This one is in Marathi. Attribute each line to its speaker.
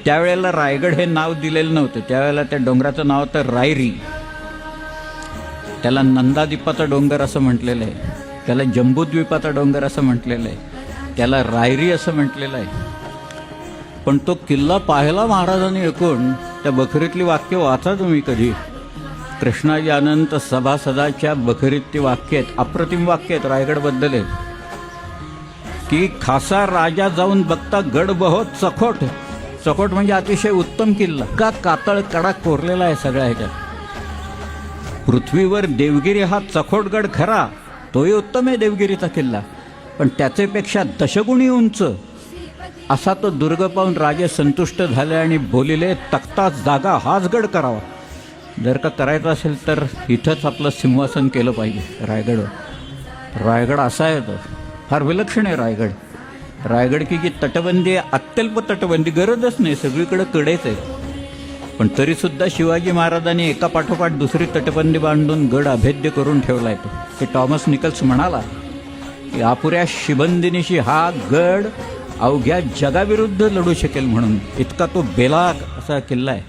Speaker 1: त्यावेळेला रायगड हे नाव दिलेलं नव्हतं. त्यावेळेला त्या डोंगराचं नाव होतं रायरी. त्याला नंदादीपाचा डोंगर असं म्हटलेलं आहे, त्याला जंबूद्वीपाचा डोंगर असं म्हटलेलं आहे, त्याला रायरी असं म्हटलेलं आहे. पण तो किल्ला पाहायला महाराजांनी ऐकून त्या बखरीतली वाक्य वाचा तुम्ही कधी. कृष्णाजी अनंत सभासदाच्या बखरीत ती वाक्य आहेत, अप्रतिम वाक्य आहेत, रायगडबद्दल आहेत की खासा राजा जाऊन बघता गड बहोत चखोट. चखोट म्हणजे अतिशय उत्तम किल्ला, का कातळ कडा कोरलेला आहे सगळ्या ह्याच्यात. पृथ्वीवर देवगिरी हा चखोटगड खरा, तोही उत्तम आहे देवगिरीचा किल्ला, पण त्याचेपेक्षा दशगुणी उंच असा तो दुर्ग पाहून राजे संतुष्ट झाले आणि बोलिले, तख्ता जागा हाच गड करावा. जर का करायचं असेल तर इथंच आपलं सिंहासन केलं पाहिजे रायगडवर. रायगड असा आहे, तो फार विलक्षण आहे रायगड. रायगड की जी तटबंदी आहे, अत्यल्प तटबंदी, गरजच नाही, सगळीकडे कडेच आहे. पण तरीसुद्धा शिवाजी महाराजांनी एका पाठोपाठ दुसरी तटबंदी बांधून गड अभेद्य करून ठेवला आहे. तो हे टॉमस निकल्स म्हणाला की अपुऱ्या शिबंदिनीशी हा गड अवघ्या जगाविरुद्ध लढू शकेल म्हणून, इतका तो बेलाग असा किल्ला आहे.